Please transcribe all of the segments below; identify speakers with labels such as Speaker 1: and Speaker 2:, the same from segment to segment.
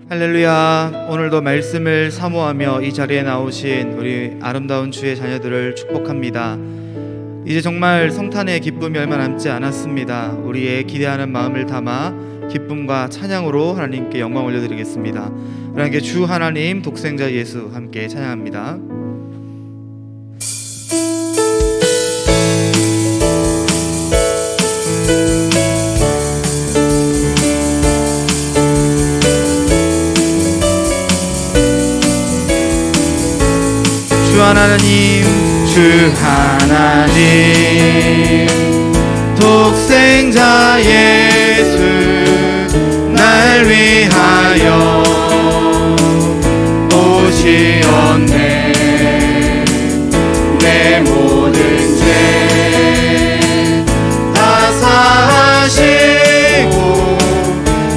Speaker 1: 할렐루야. 오늘도 말씀을 사모하며 이 자리에 나오신 우리 아름다운 주의 자녀들을 축복합니다. 이제 정말 성탄의 기쁨이 얼마 남지 않았습니다. 우리의 기대하는 마음을 담아 기쁨과 찬양으로 하나님께 영광 올려드리겠습니다. 하나님께 주 하나님 독생자 예수 함께 찬양합니다. 주 하나님, 주 하나님, 독생자 예수 날 위하여 오시었네. 내 모든 죄 다 사하시고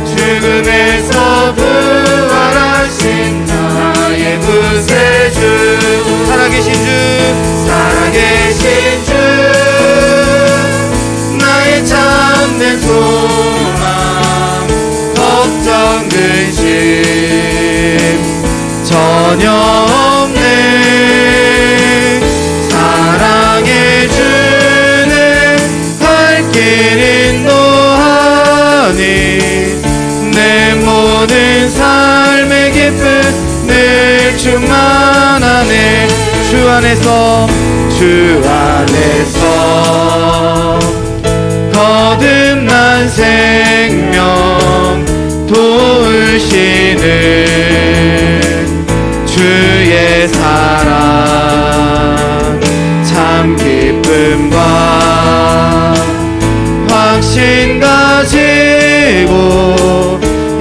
Speaker 1: 죽음에서 부활하신 나의 구세주, 살아계신 주, 살아계신 주, 나의 참된 소망, 걱정 근심 전혀 없네. 사랑해 주는 갈 길 인도하니 내 모든 삶의 기쁨 늘 충만하네. 주 안에서, 주 안에서 거듭난 생명 도우시는 주의 사랑, 참 기쁨과 확신 가지고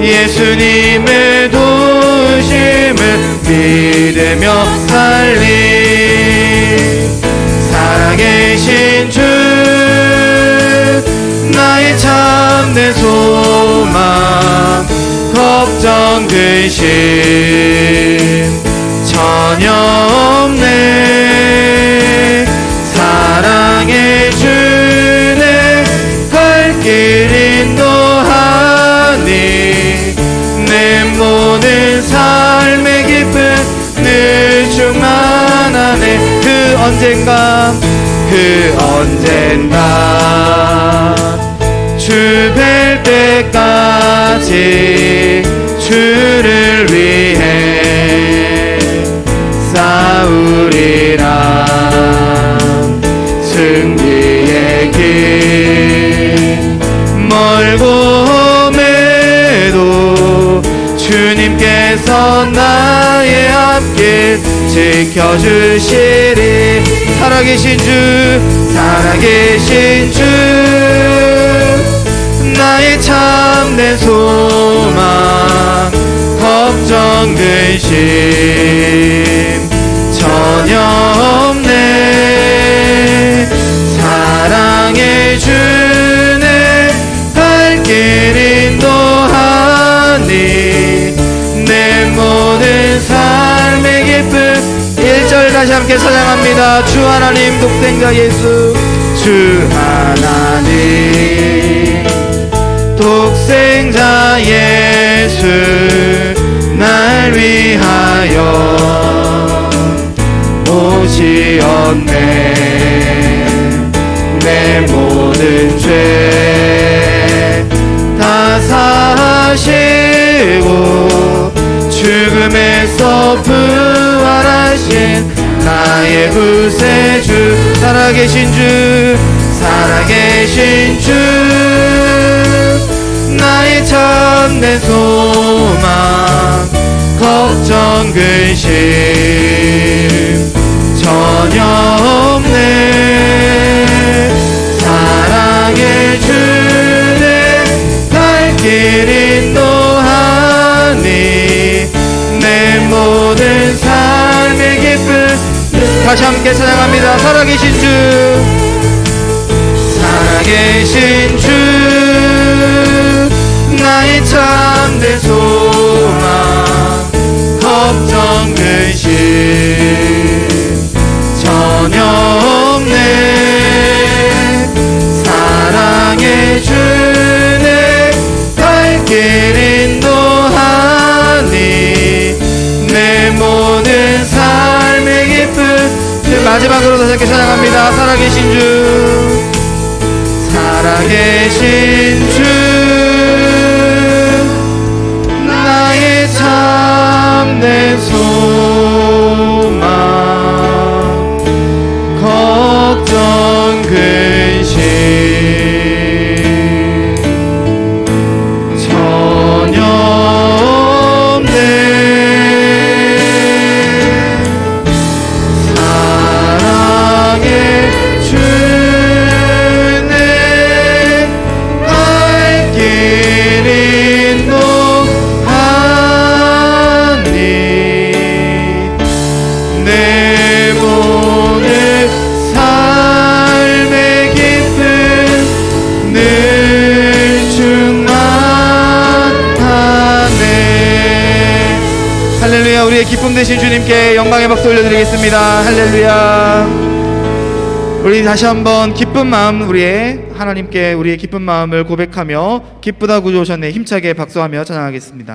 Speaker 1: 예수님의 도우심을 믿으며 살리. 살아계신 주, 나의 참된 소망, 걱정 근심 전혀 없네. 사랑해 주네 갈 길 인도하니 내 모든 삶의 기쁨 늘 충만하네. 그 언젠가 주 뵐 때까지 주를 위해 싸우리라. 승리의 길 멀고 험해도 주님께서 나의 앞길 지켜주시리. 살아계신 주, 살아계신 주, 나의 참된 소망, 걱정 근심 전혀 없네. 사랑해 주네 갈 길 인도하니 내 모든 삶의 기쁨. 1절 다시 함께 찬양합니다. 주 하나님, 독생자 예수, 주 하나님, 독생자 예수 날 위하여 오시었네. 내 모든 죄 다 사하시고 죽음에서 부활하신 나의 구세주, 살아계신 주, 살아계신 주, 나의 참된 소망, 걱정 근심 전혀 없네. 사랑해 주네 갈 길 인도하니 내 모든 삶의 기쁨. 다시 함께 찬양합니다. 살아계신 주, 살아계신 주, 나의 참된 소망, 걱정 근심 전혀 없네. 사랑해 주네 갈 길 인도하니 마지막으로 다시 함께 찬양합니다. 살아계신 주, 살아계신 주, 나의 참된 소망, 걱정 근심 전혀 없네. 사랑의 주네, 갈 길 인도하니 내 모든 삶의 기쁨 늘 충만하네. 할렐루야. 우리의 기쁨 되신 주님께 영광의 박수 올려드리겠습니다. 할렐루야. 우리 다시 한번 기쁜 마음, 우리의 하나님께 우리의 기쁜 마음을 고백하며 기쁘다 구주 오셨네 힘차게 박수하며 찬양하겠습니다.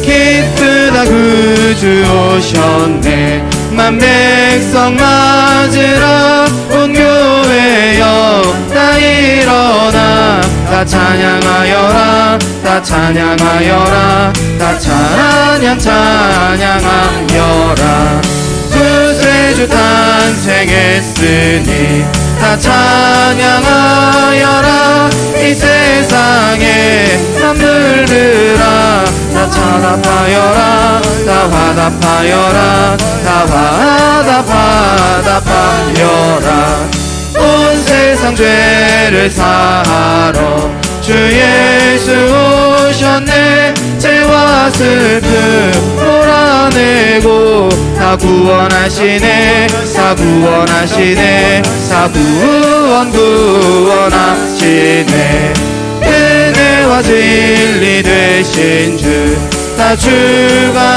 Speaker 1: 기쁘다 구주 오셨네, 만 백성 맞으러 온 교회여 다 일어나 다 찬양하여라, 다 찬양하여라, 다 찬양하여라. 구세주 탄생했으니 다 찬양하여라. 이 세상에 남들들아 다 찬합하여라, 다 화답하여라, 다 화답하여라. 온 세상 죄를 사하러 주 예수 오셨네. 죄와 슬픔 몰아내고 다 구원하시네, 다 구원하시네, 다 구원하시네. 은혜와 진리 되신 주 다 주관하시니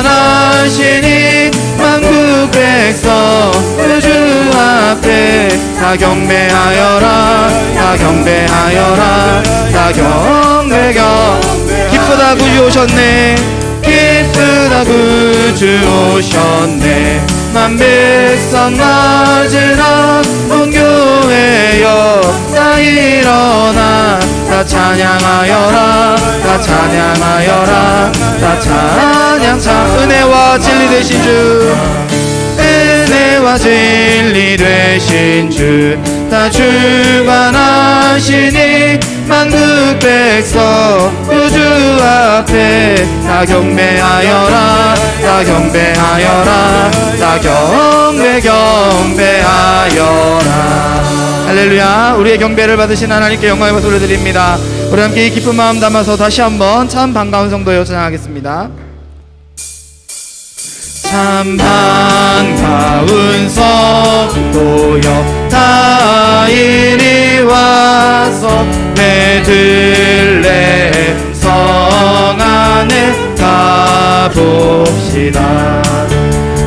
Speaker 1: 만국 백성 주 앞에 다 경배하여라, 다 경배하여라, 다 기쁘다 구주 오셨네, 기쁘다 구주 오셨네. 만 백성 맞으러 온 교회여 다 일어나 다 찬양하여라, 다 찬양하여라, 다 은혜와 진리 되신 주, 은혜와 진리 되신 주 다 주관하시니 만국 백성 주 앞에 다 경배하여라, 다 경배하여라, 다 경배하여라. 할렐루야. 우리의 경배를 받으신 하나님께 영광의 박수 올려드립니다. 우리 함께 이 기쁜 마음 담아서 다시 한번 참 반가운 성도여 찬양하겠습니다. 참 반가운 성도여 다 이리 와서 베들레헴 성 안에 가봅시다.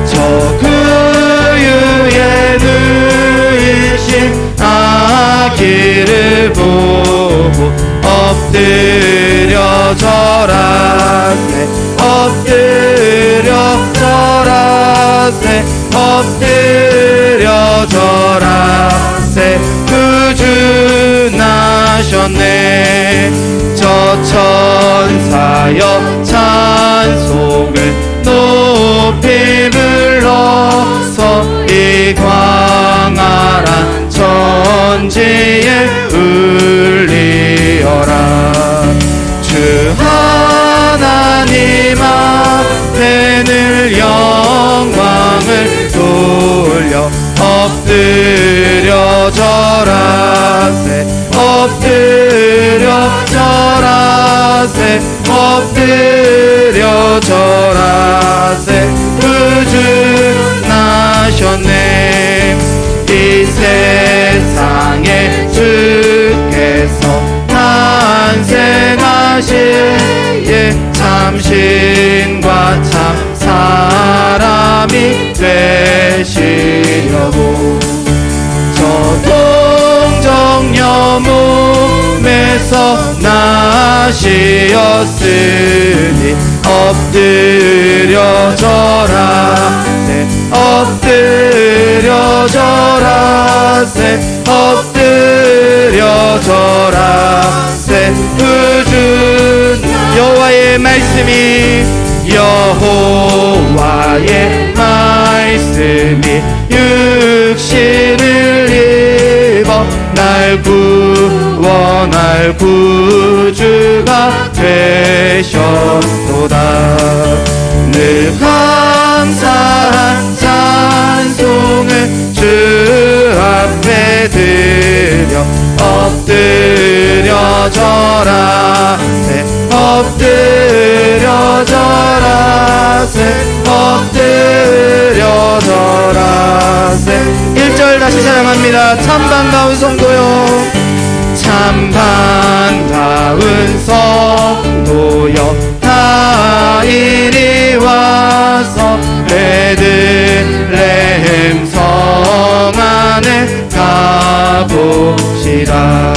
Speaker 1: 저 구유에 누이신 아기를 보고 엎드려 절하세, 엎드려 절하세, 엎드려 절하세. 구주 나셨네. 저 천사여 찬송을 높이 불러서 이 광활한 천지에 울리어라. 주 하나님 앞에 늘 영광을 돌려 엎드려 절하세, 엎드려 절하세, 엎드려 절하세. 구주 나셨네. 이 세상에 주께서 탄생하시에 참신과 참 사람이 되시려고 저 동정녀 몸에 위에서 나시었으니 엎드려 절하세 엎드려 절하세 엎드려 절하세 꾸준 여호와의 말씀이 여호와의 말씀이 육신을 입어 날 구원할 구주가 되셨도다. 늘 감사한 찬송을 주 앞에 드려 엎드려 절하세 엎드려 절하세 엎드려 절하세 1절 다시 찬양합니다. 참 반가운 성도요 참 반가운 성도여 다 이리 와서 베들레헴 성 안에 가봅시다.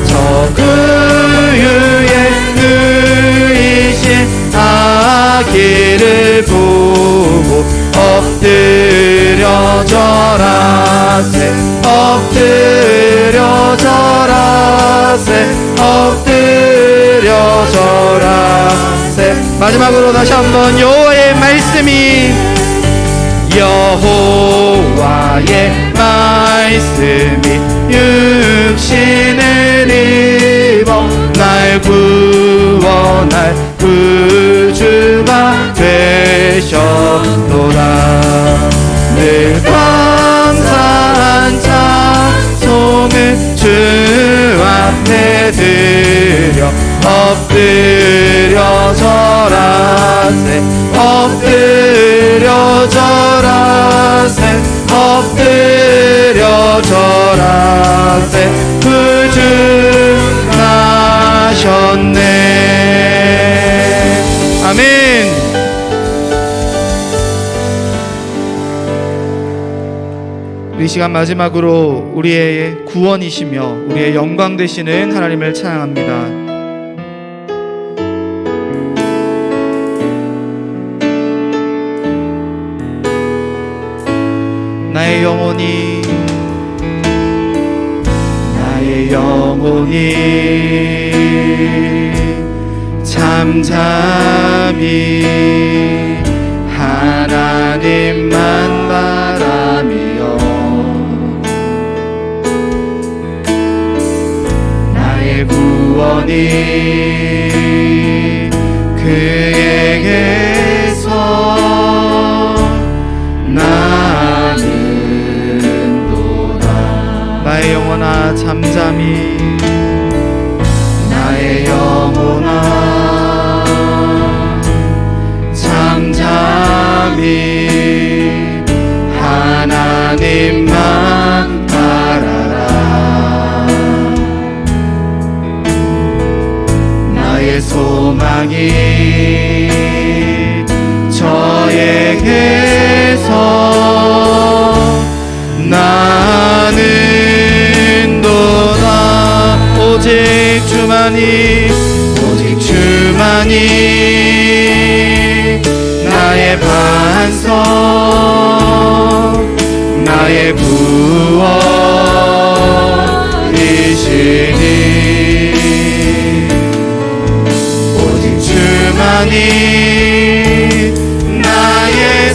Speaker 1: 저 그유의 의신 아기를 보고 엎드려 절하세 엎드려 절하세 엎드려 절하세. 마지막으로 다시 한번 여호와의 말씀이 여호와의 말씀이 육신을 입어 날 구원할 구주가 되셨도다. 늘 감사한 찬송을 주 앞에 드려 엎드려 절하세 엎드려 절하세 엎드려 절하세 구주 나셨네. 아멘. 이 시간 마지막으로 우리의 구원이시며 우리의 영광 되시는 하나님을 찬양합니다. 나의 영혼이 잠잠히 하나님만 바라며 나의 구원이 그에게서 나는도다. 나의 영혼아 잠잠히 나의 영혼아 잠잠히 하나님만 바라라. 나의 소망이 저에게서 나는도다. 오직 주만이 나의 반석 나의 구원이시니 오직 주만이 나의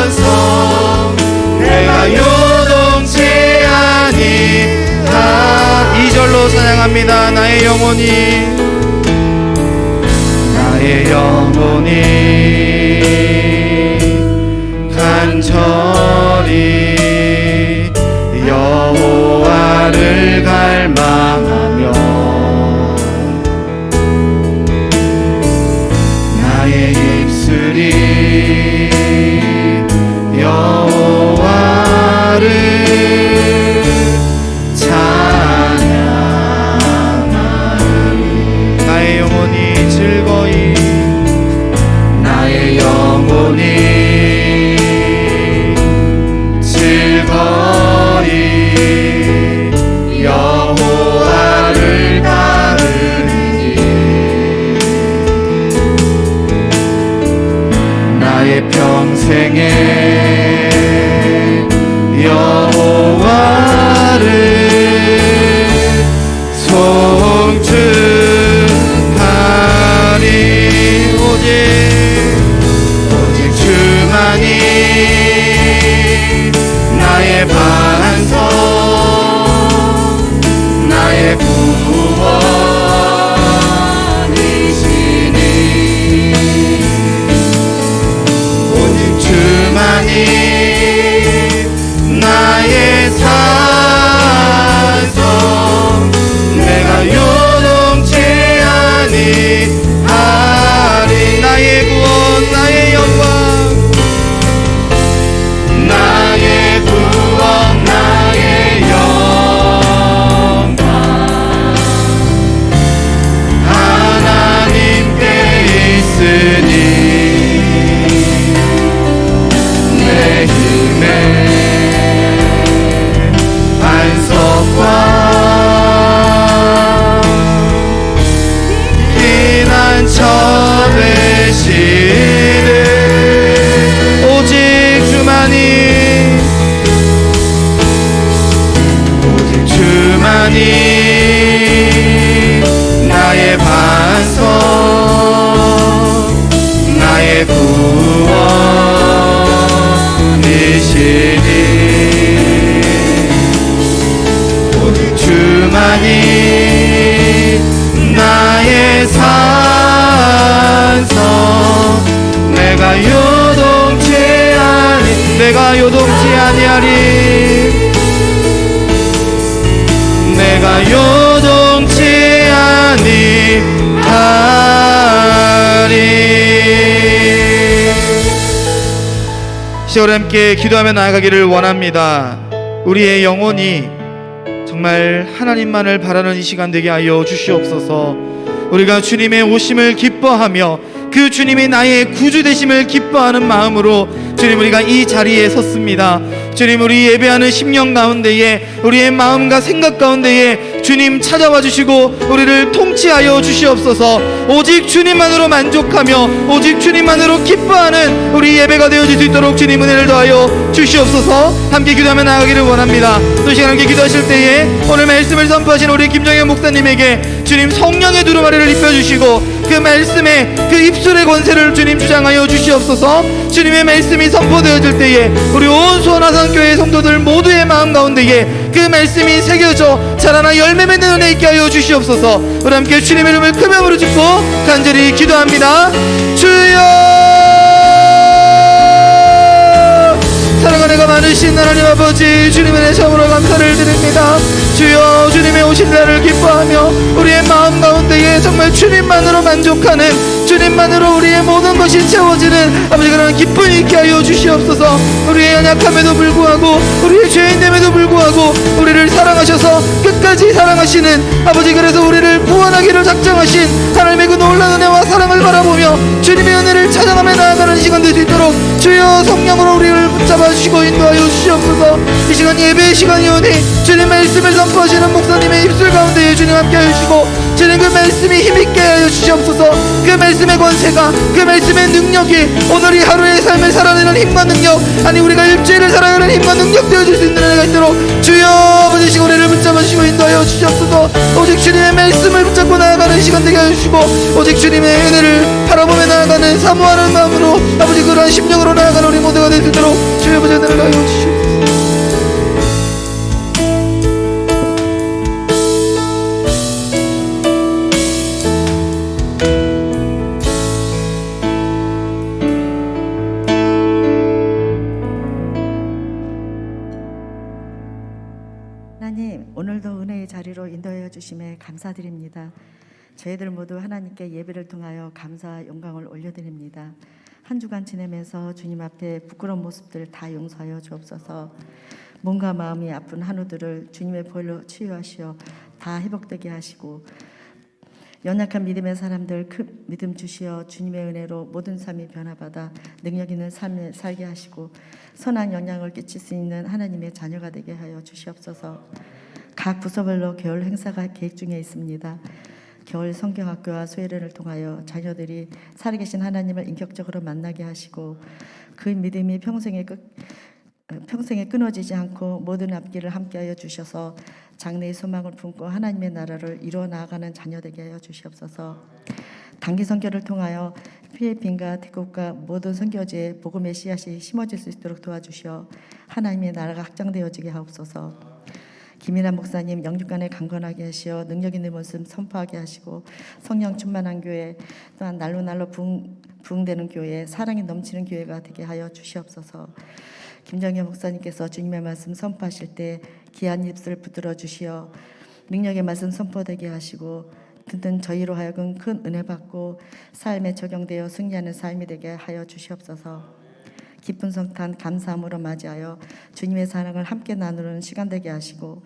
Speaker 1: 산성 내가 요동치 아니하. 2절로 찬양합니다. 나의 영혼이 간절히 여호와를 갈망하며 나의 입술이 여호와를 찬양하리. 나의 영혼이 즐거이 아니 나의 산성 내가 요동치 아니하리 내가 요동치 아니하리. 시간 함께 기도하며 나아가기를 원합니다. 우리의 영혼이 정말 하나님만을 바라는 이 시간 되게 하여 주시옵소서. 우리가 주님의 오심을 기뻐하며 그 주님이 나의 구주 되심을 기뻐하는 마음으로 주님 우리가 이 자리에 섰습니다. 주님 우리 예배하는 심령 가운데에 우리의 마음과 생각 가운데에 주님 찾아와 주시고 우리를 통치하여 주시옵소서. 오직 주님만으로 만족하며 오직 주님만으로 기뻐하는 우리 예배가 되어질 수 있도록 주님 은혜를 더하여 주시옵소서. 함께 기도하며 나아가기를 원합니다. 또 시간 함께 기도하실 때에 오늘 말씀을 선포하신 우리 김정현 목사님에게 주님 성령의 두루마리를 입혀주시고 그 말씀에 그 입술의 권세를 주님 주장하여 주시옵소서. 주님의 말씀이 선포되어질 때에 우리 온 수원화산교회 성도들 모두의 마음 가운데에 그 말씀이 새겨져 자라나 열매 맺는 은혜 있게 하여 주시옵소서. 우리 함께 주님의 이름을 크며 부르짖고 간절히 기도합니다. 주여 사랑하는 가 많으신 하나님 아버지 주님의 은혜 참으로 감사를 드립니다. 주여 주님의 오신 날을 기뻐하며 우리의 마음 가운데에 정말 주님만으로 만족하는 주님만으로 우리의 모든 것이 채워지는 아버지 그런 기쁨이 있게 하여 주시옵소서. 우리의 연약함에도 불구하고 우리의 죄인됨에도 불구하고 우리를 사랑하셔서 끝까지 사랑하시는 아버지 그래서 우리를 구원하기를 작정하신 하나님의 그 놀라운 은혜와 사랑을 바라보며 주님의 은혜를 찾아가며 나아가는 시간 될 수 있도록 주여 성령으로 우리를 붙잡아 주시고 인도하여 주시옵소서. 이 시간 예배의 시간이오니 주님 말씀을 선포하시는 목사님의 입술 가운데 주님 함께 해주시고 주님 그 말씀이 힘있게 하여 주시옵소서. 그 말씀의 권세가 그 말씀의 능력이 오늘 이 하루의 삶을 살아내는 힘과 능력 아니 우리가 일주일을 살아가는 힘과 능력 되어줄 수 있는 은혜가 있도록 주여 아버지 시간 우리를 붙잡아 주시고 인도하여 주시옵소서. 오직 주님의 말씀을 붙잡고 나아가는 시간 되게 하여 주시고 오직 주님의 은혜를 바라보며 나아가는 사모하는 마음으로 아버지 그러한 심령으로 나아가는 우리 모두가 될 수 있도록 주여 아버지 은혜를 하여 주시옵소서.
Speaker 2: 하나님 오늘도 은혜의 자리로 인도하여 주심에 감사드립니다. 저희들 모두 하나님께 예배를 통하여 감사 영광을 올려드립니다. 한 주간 지내면서 주님 앞에 부끄러운 모습들 다 용서하여 주옵소서. 몸과 마음이 아픈 한우들을 주님의 보혈로 치유하시어 다 회복되게 하시고 연약한 믿음의 사람들 큰 믿음 주시어 주님의 은혜로 모든 삶이 변화받아 능력 있는 삶을 살게 하시고 선한 영향을 끼칠 수 있는 하나님의 자녀가 되게 하여 주시옵소서. 각 부서별로 겨울 행사가 계획 중에 있습니다. 겨울 성경학교와 수혜련을 통하여 자녀들이 살아계신 하나님을 인격적으로 만나게 하시고 그 믿음이 평생에 끊어지지 않고 모든 앞길을 함께하여 주셔서 장래의 소망을 품고 하나님의 나라를 이루어 나아가는 자녀 되게 하여 주시옵소서. 단기 선교를 통하여 필리핀과 태국과 모든 선교지에 복음의 씨앗이 심어질 수 있도록 도와주시어 하나님의 나라가 확장되어지게 하옵소서. 김인환 목사님 영육간에 강건하게 하시어 능력 있는 모습 선포하게 하시고 성령 충만한 교회 또한 날로 부흥되는 교회 사랑이 넘치는 교회가 되게 하여 주시옵소서. 김정현 목사님께서 주님의 말씀 선포하실 때 귀한 입술을 붙들어 주시어 능력의 말씀 선포되게 하시고 듣는 저희로 하여금 큰 은혜 받고 삶에 적용되어 승리하는 삶이 되게 하여 주시옵소서. 기쁜 성탄 감사함으로 맞이하여 주님의 사랑을 함께 나누는 시간 되게 하시고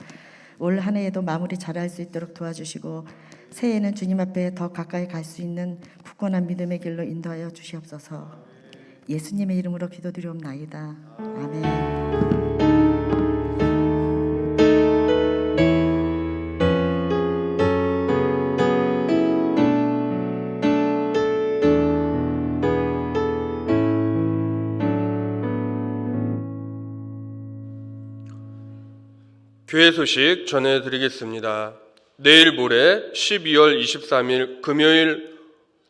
Speaker 2: 올 한 해에도 마무리 잘할 수 있도록 도와주시고 새해에는 주님 앞에 더 가까이 갈 수 있는 굳건한 믿음의 길로 인도하여 주시옵소서. 예수님의 이름으로 기도드리옵나이다. 아멘.
Speaker 3: 교회 소식 전해드리겠습니다. 내일 모레 12월 23일 금요일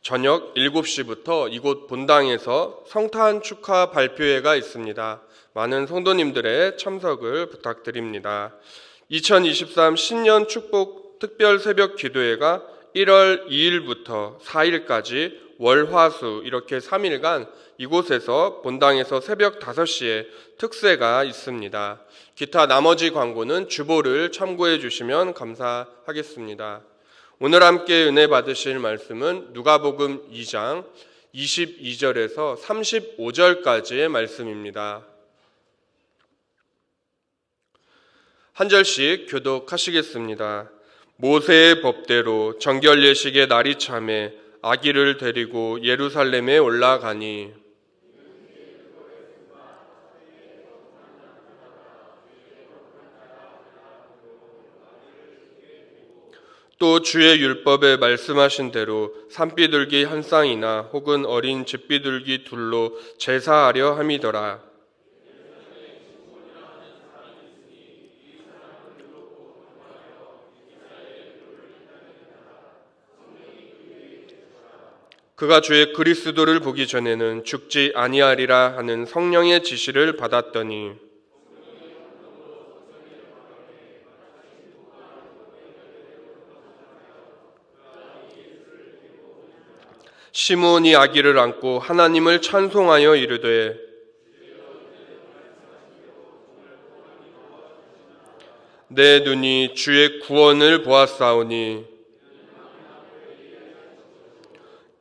Speaker 3: 저녁 7시부터 이곳 본당에서 성탄 축하 발표회가 있습니다. 많은 성도님들의 참석을 부탁드립니다. 2023 신년 축복 특별 새벽 기도회가 1월 2일부터 4일까지 월화수 이렇게 3일간 이곳에서 본당에서 새벽 5시에 특세가 있습니다. 기타 나머지 광고는 주보를 참고해 주시면 감사하겠습니다. 오늘 함께 은혜 받으실 말씀은 누가복음 2장 22절에서 35절까지의 말씀입니다. 한 절씩 교독하시겠습니다. 모세의 법대로 정결 예식의 날이 차매 아기를 데리고 예루살렘에 올라가니 또 주의 율법에 말씀하신 대로 산비둘기 한 쌍이나 혹은 어린 집비둘기 둘로 제사하려 함이더라. 그가 주의 그리스도를 보기 전에는 죽지 아니하리라 하는 성령의 지시를 받았더니 시므온이 아기를 안고 하나님을 찬송하여 이르되 내 눈이 주의 구원을 보았사오니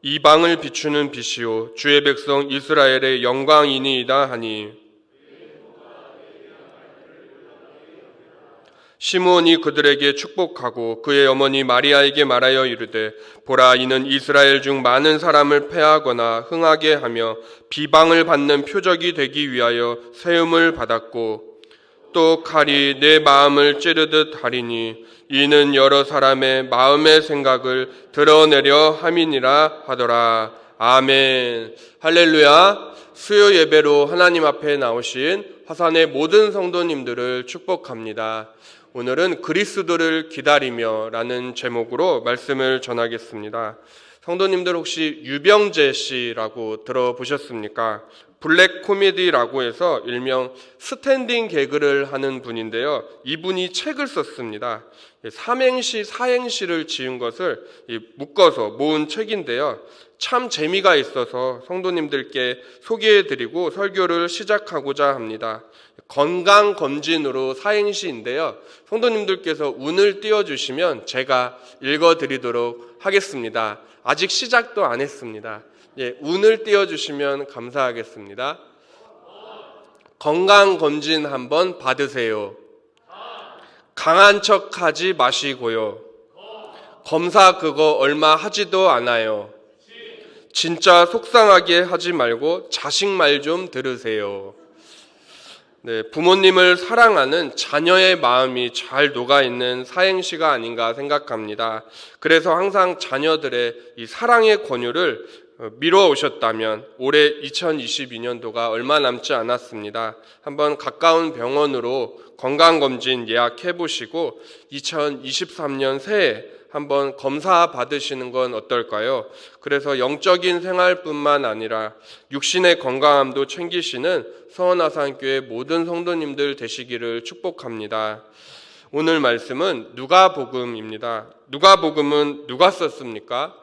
Speaker 3: 이방을 비추는 빛이요 주의 백성 이스라엘의 영광이니이다 하니 시므온이 그들에게 축복하고 그의 어머니 마리아에게 말하여 이르되 보라 이는 이스라엘 중 많은 사람을 패하거나 흥하게 하며 비방을 받는 표적이 되기 위하여 세움을 받았고 또 칼이 내 마음을 찌르듯 하리니 이는 여러 사람의 마음의 생각을 드러내려 함이니라 하더라. 아멘. 할렐루야. 수요 예배로 하나님 앞에 나오신 화산의 모든 성도님들을 축복합니다. 오늘은 그리스도를 기다리며 라는 제목으로 말씀을 전하겠습니다. 성도님들 혹시 유병재 씨라고 들어보셨습니까? 블랙 코미디라고 해서 일명 스탠딩 개그를 하는 분인데요. 이분이 책을 썼습니다. 삼행시, 사행시를 지은 것을 묶어서 모은 책인데요. 참 재미가 있어서 성도님들께 소개해드리고 설교를 시작하고자 합니다. 건강검진으로 사행시인데요. 성도님들께서 운을 띄워주시면 제가 읽어드리도록 하겠습니다. 아직 시작도 안 했습니다. 운을 띄워주시면 감사하겠습니다. 건강검진 한번 받으세요. 강한 척 하지 마시고요. 검사 그거 얼마 하지도 않아요. 진짜 속상하게 하지 말고 자식 말 좀 들으세요. 네, 부모님을 사랑하는 자녀의 마음이 잘 녹아있는 사행시가 아닌가 생각합니다. 그래서 항상 자녀들의 이 사랑의 권유를 미뤄오셨다면 올해 2022년도가 얼마 남지 않았습니다. 한번 가까운 병원으로 건강검진 예약해 보시고 2023년 새해 한번 검사 받으시는 건 어떨까요? 그래서 영적인 생활뿐만 아니라 육신의 건강함도 챙기시는 서원하산교회 모든 성도님들 되시기를 축복합니다. 오늘 말씀은 누가복음입니다. 누가복음은 누가 썼습니까?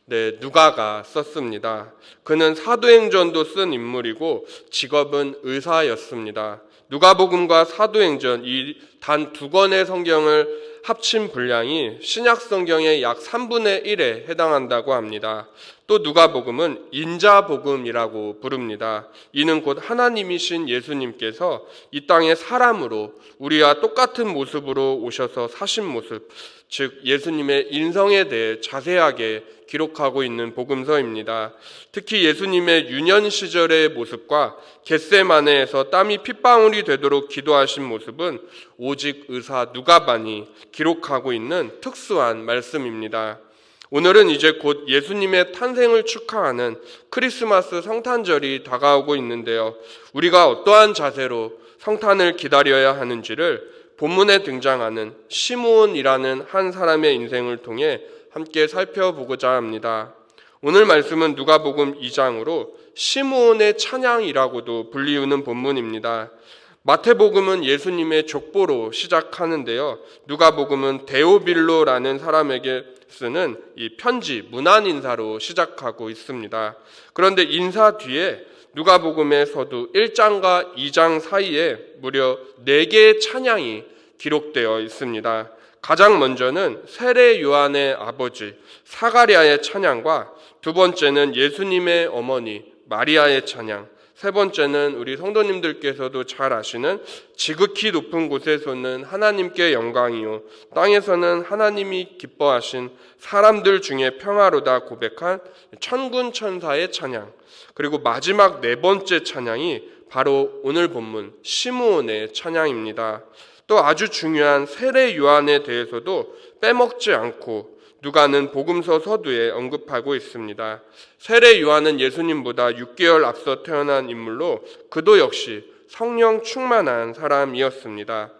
Speaker 3: 네, 누가가 썼습니다. 그는 사도행전도 쓴 인물이고 직업은 의사였습니다. 누가복음과 사도행전 이 단 두 권의 성경을 합친 분량이 신약 성경의 약 3분의 1에 해당한다고 합니다. 또 누가복음은 인자복음이라고 부릅니다. 이는 곧 하나님이신 예수님께서 이 땅에 사람으로 우리와 똑같은 모습으로 오셔서 사신 모습, 즉 예수님의 인성에 대해 자세하게 기록하고 있는 복음서입니다. 특히 예수님의 유년 시절의 모습과 겟세마네에서 땀이 핏방울이 되도록 기도하신 모습은 오직 의사 누가만이 기록하고 있는 특수한 말씀입니다. 오늘은 이제 곧 예수님의 탄생을 축하하는 크리스마스 성탄절이 다가오고 있는데요. 우리가 어떠한 자세로 성탄을 기다려야 하는지를 본문에 등장하는 시므온이라는 한 사람의 인생을 통해 함께 살펴보고자 합니다. 오늘 말씀은 누가복음 2장으로 시므온의 찬양이라고도 불리우는 본문입니다. 마태복음은 예수님의 족보로 시작하는데요. 누가복음은 데오빌로라는 사람에게 쓰는 이 편지, 문안 인사로 시작하고 있습니다. 그런데 인사 뒤에 누가복음에서도 1장과 2장 사이에 무려 4개의 찬양이 기록되어 있습니다. 가장 먼저는 세례 요한의 아버지 사가랴의 찬양과 두 번째는 예수님의 어머니 마리아의 찬양, 세 번째는 우리 성도님들께서도 잘 아시는 지극히 높은 곳에서는 하나님께 영광이요 땅에서는 하나님이 기뻐하신 사람들 중에 평화로다 고백한 천군 천사의 찬양, 그리고 마지막 네 번째 찬양이 바로 오늘 본문 시므온의 찬양입니다. 또 아주 중요한 세례 요한에 대해서도 빼먹지 않고 누가는 복음서 서두에 언급하고 있습니다. 세례 요한은 예수님보다 6개월 앞서 태어난 인물로 그도 역시 성령 충만한 사람이었습니다.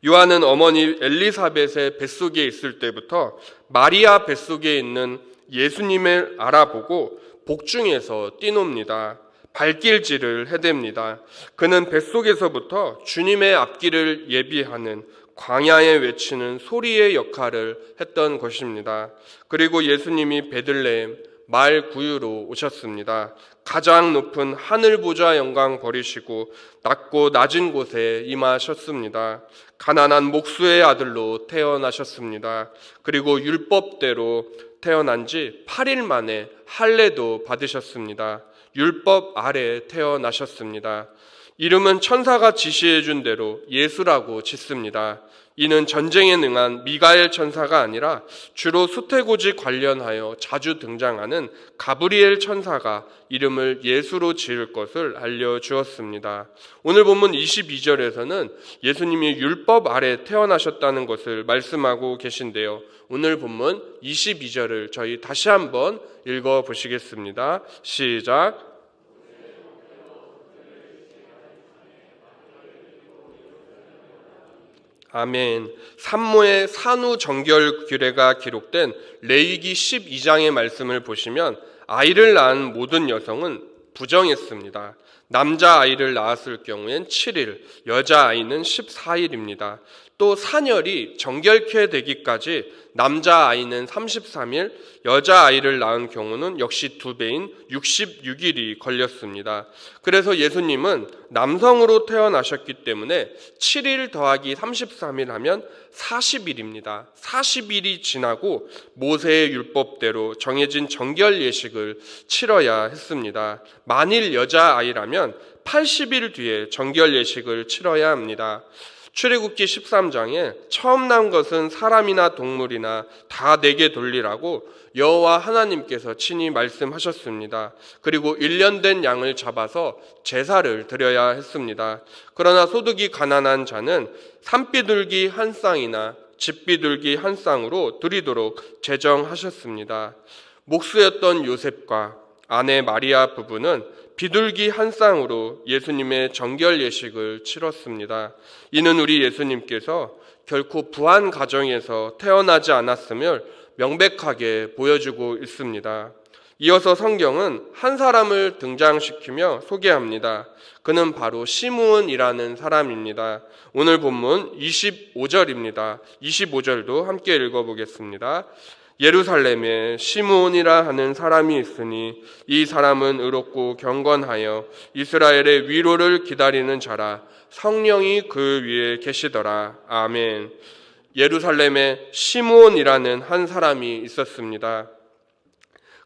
Speaker 3: 요한은 어머니 엘리사벳의 뱃속에 있을 때부터 마리아 뱃속에 있는 예수님을 알아보고 복중에서 뛰놉니다. 발길질을 해댑니다. 그는 뱃속에서부터 주님의 앞길을 예비하는 광야에 외치는 소리의 역할을 했던 것입니다. 그리고 예수님이 베들레헴 말 구유로 오셨습니다. 가장 높은 하늘 보좌 영광 버리시고 낮고 낮은 곳에 임하셨습니다. 가난한 목수의 아들로 태어나셨습니다. 그리고 율법대로 태어난 지 8일 만에 할례도 받으셨습니다. 율법 아래 태어나셨습니다. 이름은 천사가 지시해 준 대로 예수라고 짓습니다. 이는 전쟁에 능한 미가엘 천사가 아니라 주로 수태고지 관련하여 자주 등장하는 가브리엘 천사가 이름을 예수로 지을 것을 알려주었습니다. 오늘 본문 22절에서는 예수님이 율법 아래 태어나셨다는 것을 말씀하고 계신데요. 오늘 본문 22절을 저희 다시 한번 읽어보시겠습니다. 시작. 아멘. 산모의 산후 정결 규례가 기록된 레위기 12장의 말씀을 보시면 아이를 낳은 모든 여성은 부정했습니다. 남자 아이를 낳았을 경우엔 7일, 여자 아이는 14일입니다. 또 산열이 정결케 되기까지 남자 아이는 33일, 여자 아이를 낳은 경우는 역시 2배인 66일이 걸렸습니다. 그래서 예수님은 남성으로 태어나셨기 때문에 7일 더하기 33일 하면 40일입니다. 40일이 지나고 모세의 율법대로 정해진 정결 예식을 치러야 했습니다. 만일 여자 아이라면 80일 뒤에 정결 예식을 치러야 합니다. 출애굽기 13장에 처음 난 것은 사람이나 동물이나 다 내게 돌리라고 여호와 하나님께서 친히 말씀하셨습니다. 그리고 1년 된 양을 잡아서 제사를 드려야 했습니다. 그러나 소득이 가난한 자는 산비둘기 한 쌍이나 집비둘기 한 쌍으로 드리도록 제정하셨습니다. 목수였던 요셉과 아내 마리아 부부는 비둘기 한 쌍으로 예수님의 정결 예식을 치렀습니다. 이는 우리 예수님께서 결코 부한 가정에서 태어나지 않았음을 명백하게 보여주고 있습니다. 이어서 성경은 한 사람을 등장시키며 소개합니다. 그는 바로 시므온이라는 사람입니다. 오늘 본문 25절입니다. 25절도 함께 읽어보겠습니다. 예루살렘에 시므온이라 하는 사람이 있으니 이 사람은 의롭고 경건하여 이스라엘의 위로를 기다리는 자라. 성령이 그 위에 계시더라. 아멘. 예루살렘에 시므온이라는 한 사람이 있었습니다.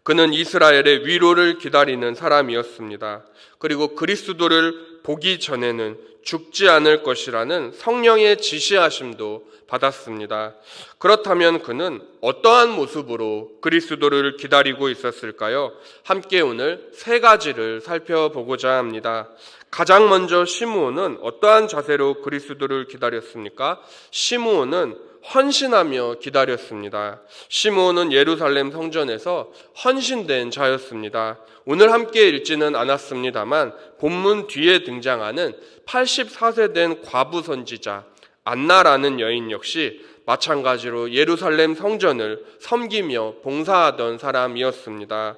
Speaker 3: 그는 이스라엘의 위로를 기다리는 사람이었습니다. 그리고 그리스도를 보기 전에는 죽지 않을 것이라는 성령의 지시하심도 받았습니다. 그렇다면 그는 어떠한 모습으로 그리스도를 기다리고 있었을까요? 함께 오늘 3가지를 살펴보고자 합니다. 가장 먼저 시므온은 어떠한 자세로 그리스도를 기다렸습니까? 시므온은 헌신하며 기다렸습니다. 시므온은 예루살렘 성전에서 헌신된 자였습니다. 오늘 함께 읽지는 않았습니다만 본문 뒤에 등장하는 84세 된 과부 선지자 안나라는 여인 역시 마찬가지로 예루살렘 성전을 섬기며 봉사하던 사람이었습니다.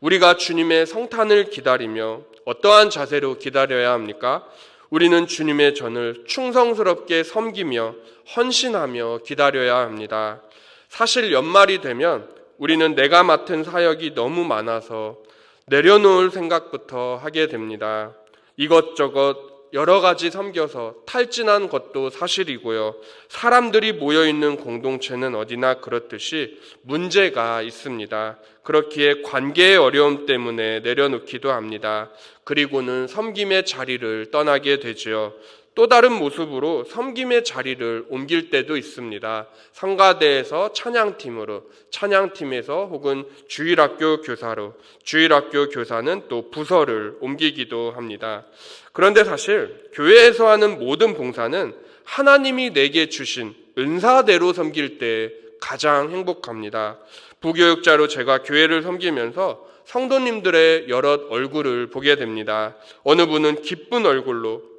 Speaker 3: 우리가 주님의 성탄을 기다리며 어떠한 자세로 기다려야 합니까? 우리는 주님의 전을 충성스럽게 섬기며 헌신하며 기다려야 합니다. 사실 연말이 되면 우리는 내가 맡은 사역이 너무 많아서 내려놓을 생각부터 하게 됩니다. 이것저것 여러 가지 섬겨서 탈진한 것도 사실이고요. 사람들이 모여있는 공동체는 어디나 그렇듯이 문제가 있습니다. 그렇기에 관계의 어려움 때문에 내려놓기도 합니다. 그리고는 섬김의 자리를 떠나게 되지요. 또 다른 모습으로 섬김의 자리를 옮길 때도 있습니다. 성가대에서 찬양팀으로, 찬양팀에서 혹은 주일학교 교사로, 주일학교 교사는 또 부서를 옮기기도 합니다. 그런데 사실 교회에서 하는 모든 봉사는 하나님이 내게 주신 은사대로 섬길 때 가장 행복합니다. 부교육자로 제가 교회를 섬기면서 성도님들의 여러 얼굴을 보게 됩니다. 어느 분은 기쁜 얼굴로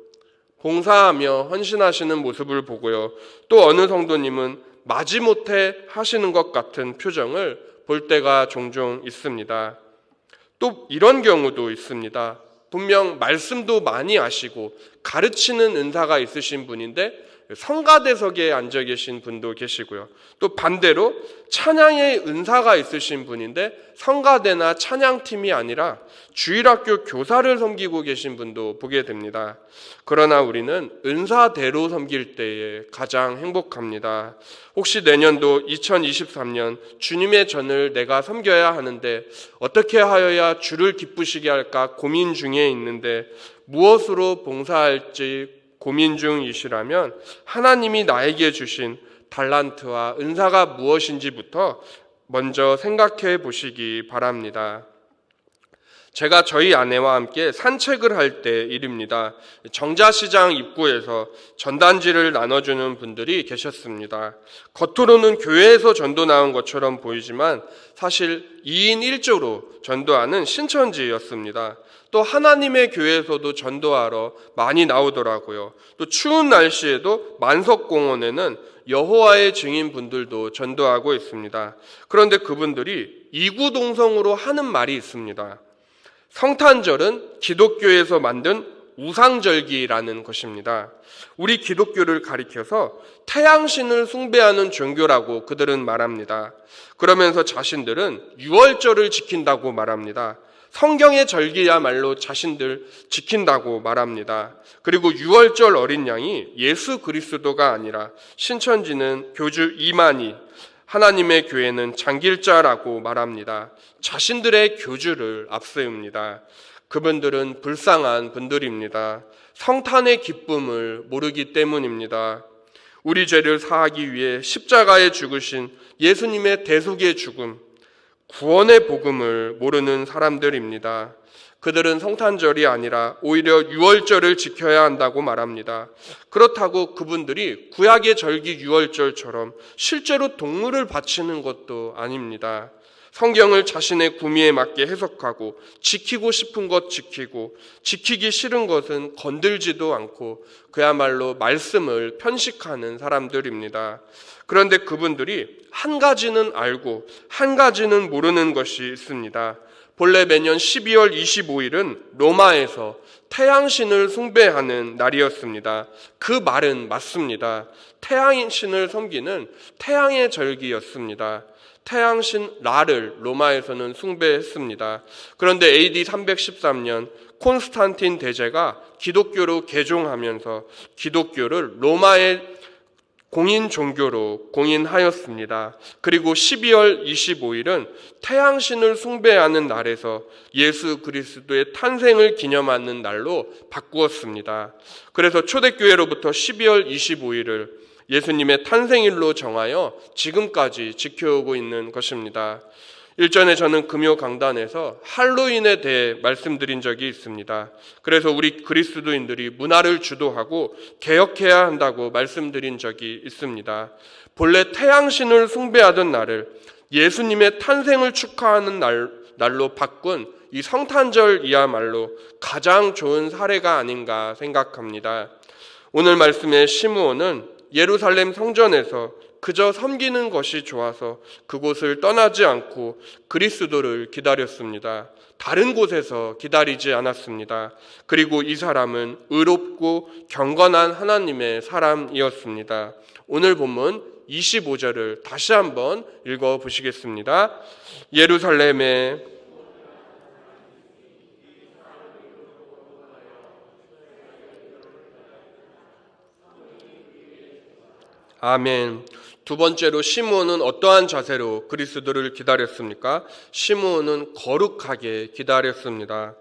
Speaker 3: 봉사하며 헌신하시는 모습을 보고요. 또 어느 성도님은 마지못해 하시는 것 같은 표정을 볼 때가 종종 있습니다. 또 이런 경우도 있습니다. 분명 말씀도 많이 아시고 가르치는 은사가 있으신 분인데 성가대석에 앉아 계신 분도 계시고요. 또 반대로 찬양의 은사가 있으신 분인데 성가대나 찬양팀이 아니라 주일학교 교사를 섬기고 계신 분도 보게 됩니다. 그러나 우리는 은사대로 섬길 때에 가장 행복합니다. 혹시 내년도 2023년 주님의 전을 내가 섬겨야 하는데 어떻게 하여야 주를 기쁘시게 할까 고민 중에 있는데 무엇으로 봉사할지 고민 중이시라면 하나님이 나에게 주신 달란트와 은사가 무엇인지부터 먼저 생각해 보시기 바랍니다. 제가 저희 아내와 함께 산책을 할 때 일입니다. 정자시장 입구에서 전단지를 나눠주는 분들이 계셨습니다. 겉으로는 교회에서 전도 나온 것처럼 보이지만 사실 2인 1조로 전도하는 신천지였습니다. 또 하나님의 교회에서도 전도하러 많이 나오더라고요. 또 추운 날씨에도 만석공원에는 여호와의 증인분들도 전도하고 있습니다. 그런데 그분들이 이구동성으로 하는 말이 있습니다. 성탄절은 기독교에서 만든 우상절기라는 것입니다. 우리 기독교를 가리켜서 태양신을 숭배하는 종교라고 그들은 말합니다. 그러면서 자신들은 유월절을 지킨다고 말합니다. 성경의 절기야말로 자신들 지킨다고 말합니다. 그리고 유월절 어린 양이 예수 그리스도가 아니라 신천지는 교주 이만희, 하나님의 교회는 장길자라고 말합니다. 자신들의 교주를 앞세웁니다. 그분들은 불쌍한 분들입니다. 성탄의 기쁨을 모르기 때문입니다. 우리 죄를 사하기 위해 십자가에 죽으신 예수님의 대속의 죽음, 구원의 복음을 모르는 사람들입니다. 그들은 성탄절이 아니라 오히려 유월절을 지켜야 한다고 말합니다. 그렇다고 그분들이 구약의 절기 유월절처럼 실제로 동물을 바치는 것도 아닙니다. 성경을 자신의 구미에 맞게 해석하고 지키고 싶은 것 지키고 지키기 싫은 것은 건들지도 않고 그야말로 말씀을 편식하는 사람들입니다. 그런데 그분들이 한 가지는 알고 한 가지는 모르는 것이 있습니다. 본래 매년 12월 25일은 로마에서 태양신을 숭배하는 날이었습니다. 그 말은 맞습니다. 태양신을 섬기는 태양의 절기였습니다. 태양신 라를 로마에서는 숭배했습니다. 그런데 AD 313년 콘스탄틴 대제가 기독교로 개종하면서 기독교를 로마의 공인 종교로 공인하였습니다. 그리고 12월 25일은 태양신을 숭배하는 날에서 예수 그리스도의 탄생을 기념하는 날로 바꾸었습니다. 그래서 초대교회로부터 12월 25일을 예수님의 탄생일로 정하여 지금까지 지켜오고 있는 것입니다. 일전에 저는 금요 강단에서 할로윈에 대해 말씀드린 적이 있습니다. 그래서 우리 그리스도인들이 문화를 주도하고 개혁해야 한다고 말씀드린 적이 있습니다. 본래 태양신을 숭배하던 날을 예수님의 탄생을 축하하는 날로 바꾼 이 성탄절이야말로 가장 좋은 사례가 아닌가 생각합니다. 오늘 말씀의 시므온은 예루살렘 성전에서 그저 섬기는 것이 좋아서 그곳을 떠나지 않고 그리스도를 기다렸습니다. 다른 곳에서 기다리지 않았습니다. 그리고 이 사람은 의롭고 경건한 하나님의 사람이었습니다. 오늘 본문 25절을 다시 한번 읽어 보시겠습니다. 예루살렘에 아멘. 두 번째로 시므온은 어떠한 자세로 그리스도를 기다렸습니까? 시므온은 거룩하게 기다렸습니다.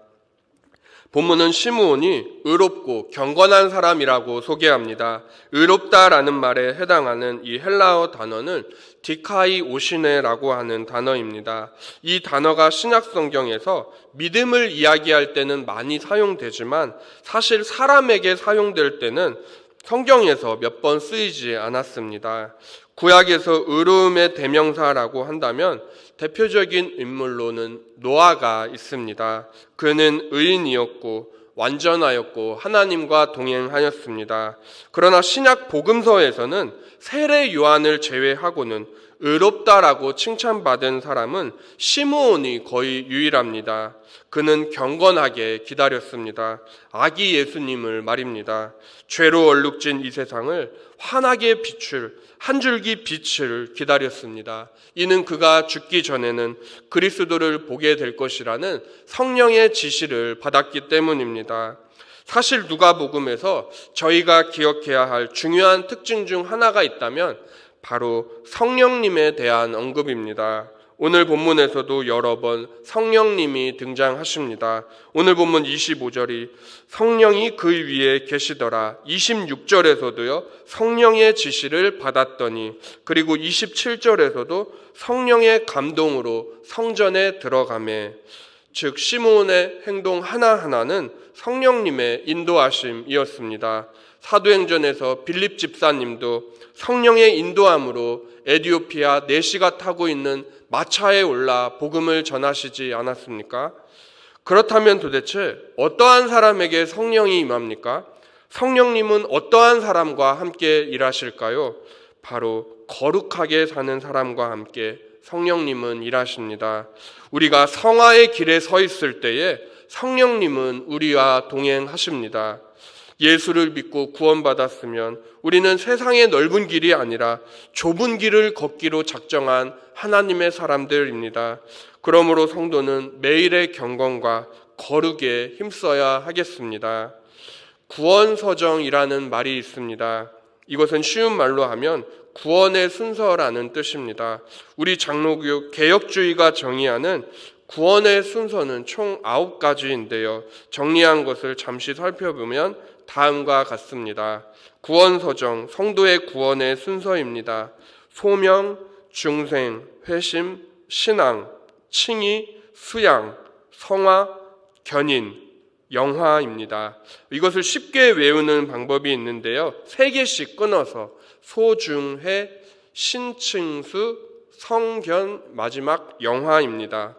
Speaker 3: 본문은 시므온이 의롭고 경건한 사람이라고 소개합니다. 의롭다라는 말에 해당하는 이 헬라어 단어는 디카이오시네라고 하는 단어입니다. 이 단어가 신약 성경에서 믿음을 이야기할 때는 많이 사용되지만 사실 사람에게 사용될 때는 성경에서 몇 번 쓰이지 않았습니다. 구약에서 의로움의 대명사라고 한다면 대표적인 인물로는 노아가 있습니다. 그는 의인이었고 완전하였고 하나님과 동행하였습니다. 그러나 신약 복음서에서는 세례 요한을 제외하고는 의롭다라고 칭찬받은 사람은 시므온이 거의 유일합니다. 그는 경건하게 기다렸습니다. 아기 예수님을 말입니다. 죄로 얼룩진 이 세상을 환하게 비출 한 줄기 빛을 기다렸습니다. 이는 그가 죽기 전에는 그리스도를 보게 될 것이라는 성령의 지시를 받았기 때문입니다. 사실 누가복음에서 저희가 기억해야 할 중요한 특징 중 하나가 있다면 바로 성령님에 대한 언급입니다. 오늘 본문에서도 여러 번 성령님이 등장하십니다. 오늘 본문 25절이 성령이 그 위에 계시더라. 26절에서도요. 성령의 지시를 받았더니, 그리고 27절에서도 성령의 감동으로 성전에 들어가매, 즉 시므온의 행동 하나하나는 성령님의 인도하심이었습니다. 사도행전에서 빌립 집사님도 성령의 인도함으로 에티오피아 내시가 타고 있는 마차에 올라 복음을 전하시지 않았습니까? 그렇다면 도대체 어떠한 사람에게 성령이 임합니까? 성령님은 어떠한 사람과 함께 일하실까요? 바로 거룩하게 사는 사람과 함께 성령님은 일하십니다. 우리가 성화의 길에 서 있을 때에 성령님은 우리와 동행하십니다. 예수를 믿고 구원받았으면 우리는 세상의 넓은 길이 아니라 좁은 길을 걷기로 작정한 하나님의 사람들입니다. 그러므로 성도는 매일의 경건과 거룩에 힘써야 하겠습니다. 구원서정이라는 말이 있습니다. 이것은 쉬운 말로 하면 구원의 순서라는 뜻입니다. 우리 장로교육 개혁주의가 정의하는 구원의 순서는 총 9가지인데요. 정리한 것을 잠시 살펴보면 다음과 같습니다. 구원서정, 성도의 구원의 순서입니다. 소명, 중생, 회심, 신앙, 칭의, 수양, 성화, 견인, 영화입니다. 이것을 쉽게 외우는 방법이 있는데요. 3개씩 끊어서 소중회, 신칭수, 성견, 마지막 영화입니다.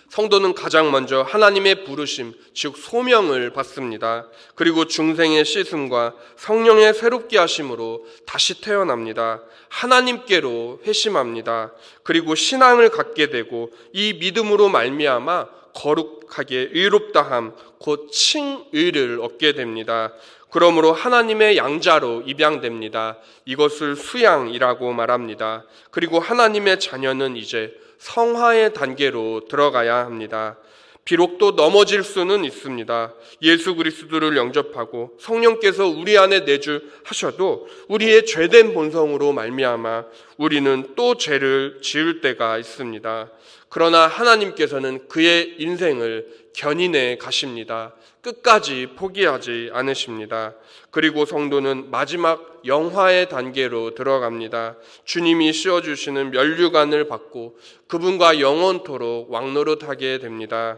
Speaker 3: 성도는 가장 먼저 하나님의 부르심, 즉 소명을 받습니다. 그리고 중생의 씻음과 성령의 새롭게 하심으로 다시 태어납니다. 하나님께로 회심합니다. 그리고 신앙을 갖게 되고 이 믿음으로 말미암아 거룩하게 의롭다함, 곧 칭의를 얻게 됩니다. 그러므로 하나님의 양자로 입양됩니다. 이것을 수양이라고 말합니다. 그리고 하나님의 자녀는 이제 성화의 단계로 들어가야 합니다. 비록 또 넘어질 수는 있습니다. 예수 그리스도를 영접하고 성령께서 우리 안에 내주하셔도 우리의 죄된 본성으로 말미암아 우리는 또 죄를 지을 때가 있습니다. 그러나 하나님께서는 그의 인생을 견인해 가십니다. 끝까지 포기하지 않으십니다. 그리고 성도는 마지막 영화의 단계로 들어갑니다. 주님이 씌워주시는 면류관을 받고 그분과 영원토록 왕노릇하게 됩니다.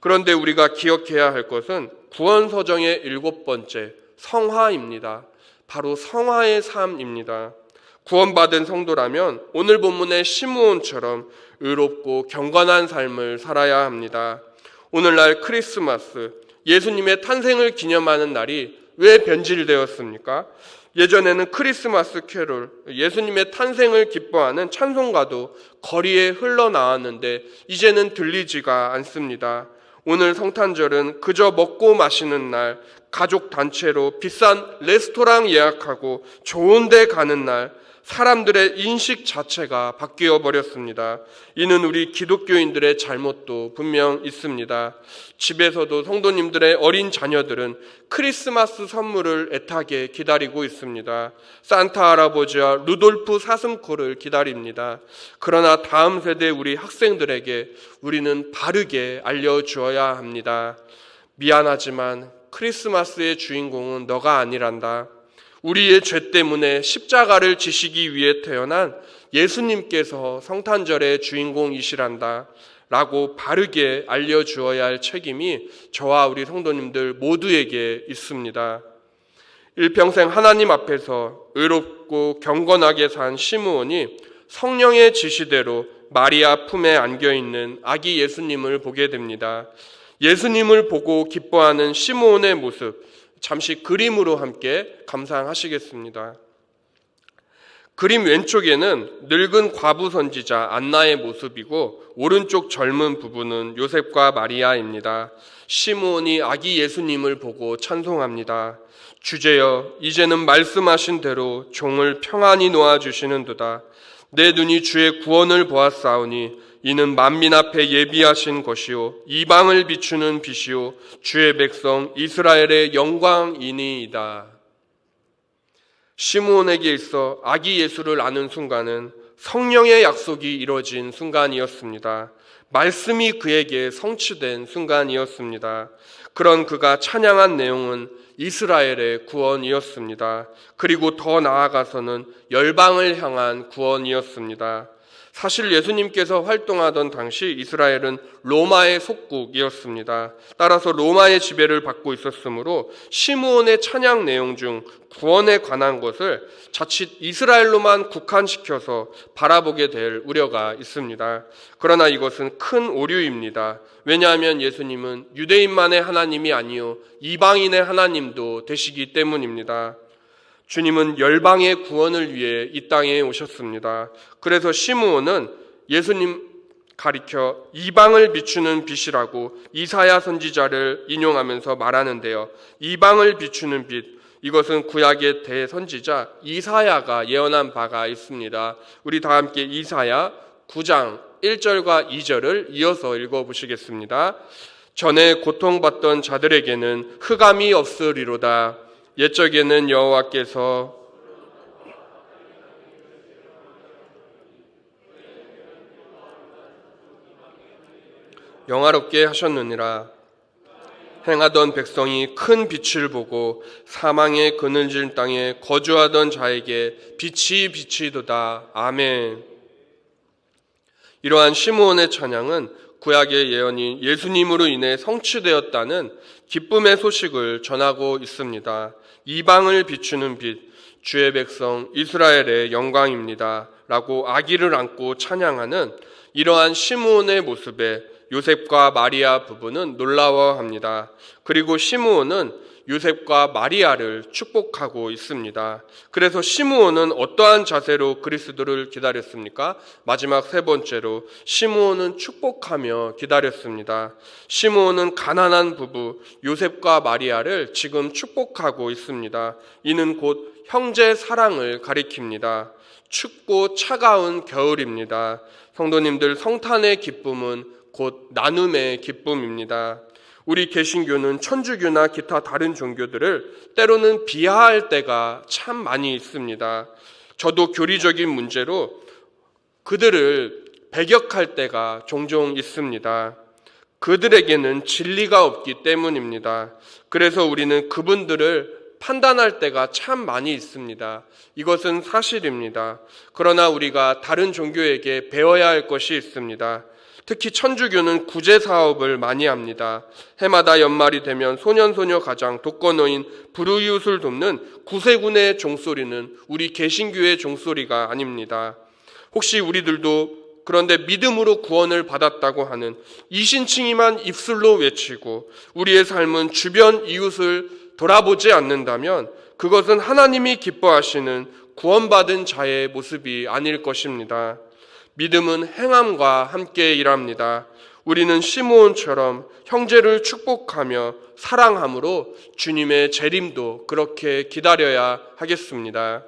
Speaker 3: 그런데 우리가 기억해야 할 것은 구원서정의 7번째 성화입니다. 바로 성화의 삶입니다. 구원받은 성도라면 오늘 본문의 시므온처럼 의롭고 경건한 삶을 살아야 합니다. 오늘날 크리스마스, 예수님의 탄생을 기념하는 날이 왜 변질되었습니까? 예전에는 크리스마스 캐롤, 예수님의 탄생을 기뻐하는 찬송가도 거리에 흘러나왔는데 이제는 들리지가 않습니다. 오늘 성탄절은 그저 먹고 마시는 날, 가족 단체로 비싼 레스토랑 예약하고 좋은 데 가는 날, 사람들의 인식 자체가 바뀌어 버렸습니다. 이는 우리 기독교인들의 잘못도 분명 있습니다. 집에서도 성도님들의 어린 자녀들은 크리스마스 선물을 애타게 기다리고 있습니다. 산타 할아버지와 루돌프 사슴코를 기다립니다. 그러나 다음 세대 우리 학생들에게 우리는 바르게 알려주어야 합니다. 미안하지만 크리스마스의 주인공은 너가 아니란다. 우리의 죄 때문에 십자가를 지시기 위해 태어난 예수님께서 성탄절의 주인공이시란다 라고 바르게 알려주어야 할 책임이 저와 우리 성도님들 모두에게 있습니다. 일평생 하나님 앞에서 의롭고 경건하게 산 시므온이 성령의 지시대로 마리아 품에 안겨있는 아기 예수님을 보게 됩니다. 예수님을 보고 기뻐하는 시므온의 모습, 잠시 그림으로 함께 감상하시겠습니다. 그림 왼쪽에는 늙은 과부 선지자 안나의 모습이고 오른쪽 젊은 부부는 요셉과 마리아입니다. 시므온이 아기 예수님을 보고 찬송합니다. 주제여, 이제는 말씀하신 대로 종을 평안히 놓아주시는도다. 내 눈이 주의 구원을 보았사오니 이는 만민 앞에 예비하신 것이요 이방을 비추는 빛이요 주의 백성 이스라엘의 영광이니이다. 시므온에게 있어 아기 예수를 아는 순간은 성령의 약속이 이루어진 순간이었습니다. 말씀이 그에게 성취된 순간이었습니다. 그런 그가 찬양한 내용은 이스라엘의 구원이었습니다. 그리고 더 나아가서는 열방을 향한 구원이었습니다. 사실 예수님께서 활동하던 당시 이스라엘은 로마의 속국이었습니다. 따라서 로마의 지배를 받고 있었으므로 시므온의 찬양 내용 중 구원에 관한 것을 자칫 이스라엘로만 국한시켜서 바라보게 될 우려가 있습니다. 그러나 이것은 큰 오류입니다. 왜냐하면 예수님은 유대인만의 하나님이 아니요 이방인의 하나님도 되시기 때문입니다. 주님은 열방의 구원을 위해 이 땅에 오셨습니다. 그래서 시므온은 예수님 가리켜 이방을 비추는 빛이라고 이사야 선지자를 인용하면서 말하는데요. 이방을 비추는 빛, 이것은 구약의 대선지자 이사야가 예언한 바가 있습니다. 우리 다 함께 이사야 9장 1절과 2절을 이어서 읽어보시겠습니다. 전에 고통받던 자들에게는 흑암이 없으리로다. 옛적에는 여호와께서 영화롭게 하셨느니라. 행하던 백성이 큰 빛을 보고 사망의 그늘진 땅에 거주하던 자에게 빛이 비치도다. 아멘. 이러한 시므온의 찬양은 구약의 예언인 예수님으로 인해 성취되었다는 기쁨의 소식을 전하고 있습니다. 이방을 비추는 빛, 주의 백성 이스라엘의 영광입니다 라고 아기를 안고 찬양하는 이러한 시므온의 모습에 요셉과 마리아 부부는 놀라워합니다. 그리고 시므온은 요셉과 마리아를 축복하고 있습니다. 그래서 시므온은 어떠한 자세로 그리스도를 기다렸습니까? 마지막 세 번째로 시므온은 축복하며 기다렸습니다. 시므온은 가난한 부부 요셉과 마리아를 지금 축복하고 있습니다. 이는 곧 형제 사랑을 가리킵니다. 춥고 차가운 겨울입니다. 성도님들, 성탄의 기쁨은 곧 나눔의 기쁨입니다. 우리 개신교는 천주교나 기타 다른 종교들을 때로는 비하할 때가 참 많이 있습니다. 저도 교리적인 문제로 그들을 배격할 때가 종종 있습니다. 그들에게는 진리가 없기 때문입니다. 그래서 우리는 그분들을 판단할 때가 참 많이 있습니다. 이것은 사실입니다. 그러나 우리가 다른 종교에게 배워야 할 것이 있습니다. 특히 천주교는 구제 사업을 많이 합니다. 해마다 연말이 되면 소년소녀 가장, 독거노인, 불우이웃을 돕는 구세군의 종소리는 우리 개신교의 종소리가 아닙니다. 혹시 우리들도 그런데 믿음으로 구원을 받았다고 하는 이신칭이만 입술로 외치고 우리의 삶은 주변 이웃을 돌아보지 않는다면 그것은 하나님이 기뻐하시는 구원받은 자의 모습이 아닐 것입니다. 믿음은 행함과 함께 일합니다. 우리는 시므온처럼 형제를 축복하며 사랑함으로 주님의 재림도 그렇게 기다려야 하겠습니다.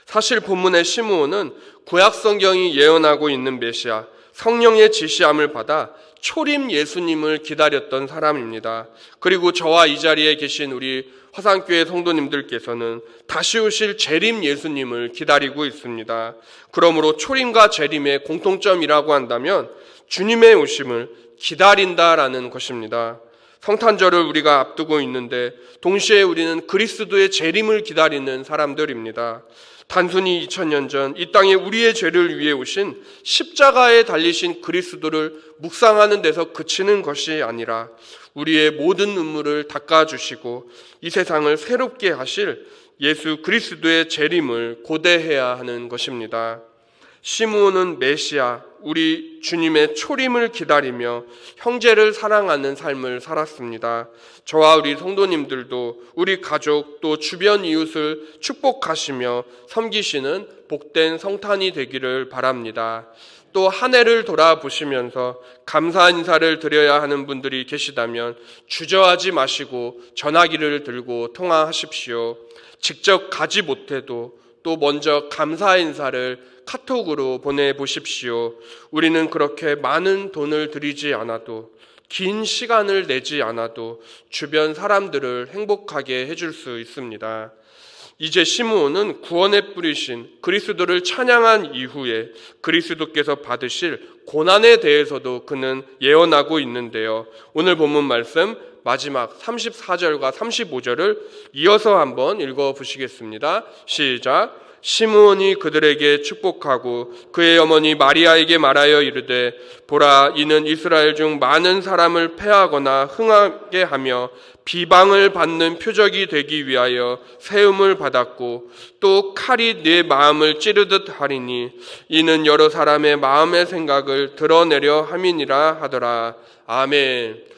Speaker 3: 사실 본문의 시므온은 구약 성경이 예언하고 있는 메시아, 성령의 지시함을 받아 초림 예수님을 기다렸던 사람입니다. 그리고 저와 이 자리에 계신 우리 화산교회 성도님들께서는 다시 오실 재림 예수님을 기다리고 있습니다. 그러므로 초림과 재림의 공통점이라고 한다면 주님의 오심을 기다린다라는 것입니다. 성탄절을 우리가 앞두고 있는데 동시에 우리는 그리스도의 재림을 기다리는 사람들입니다. 단순히 2000년 전 이 땅에 우리의 죄를 위해 오신 십자가에 달리신 그리스도를 묵상하는 데서 그치는 것이 아니라 우리의 모든 눈물을 닦아주시고 이 세상을 새롭게 하실 예수 그리스도의 재림을 고대해야 하는 것입니다. 시므온은 메시아, 우리 주님의 초림을 기다리며 형제를 사랑하는 삶을 살았습니다. 저와 우리 성도님들도 우리 가족 또 주변 이웃을 축복하시며 섬기시는 복된 성탄이 되기를 바랍니다. 또 한 해를 돌아보시면서 감사 인사를 드려야 하는 분들이 계시다면 주저하지 마시고 전화기를 들고 통화하십시오. 직접 가지 못해도 또 먼저 감사 인사를 카톡으로 보내보십시오. 우리는 그렇게 많은 돈을 들이지 않아도 긴 시간을 내지 않아도 주변 사람들을 행복하게 해줄 수 있습니다. 이제 시므온은 구원의 뿌리신 그리스도를 찬양한 이후에 그리스도께서 받으실 고난에 대해서도 그는 예언하고 있는데요. 오늘 본문 말씀 마지막 34절과 35절을 이어서 한번 읽어보시겠습니다. 시작. 시므온이 그들에게 축복하고 그의 어머니 마리아에게 말하여 이르되 보라 이는 이스라엘 중 많은 사람을 패하거나 흥하게 하며 비방을 받는 표적이 되기 위하여 세움을 받았고 또 칼이 네 마음을 찌르듯 하리니 이는 여러 사람의 마음의 생각을 드러내려 함이니라 하더라. 아멘.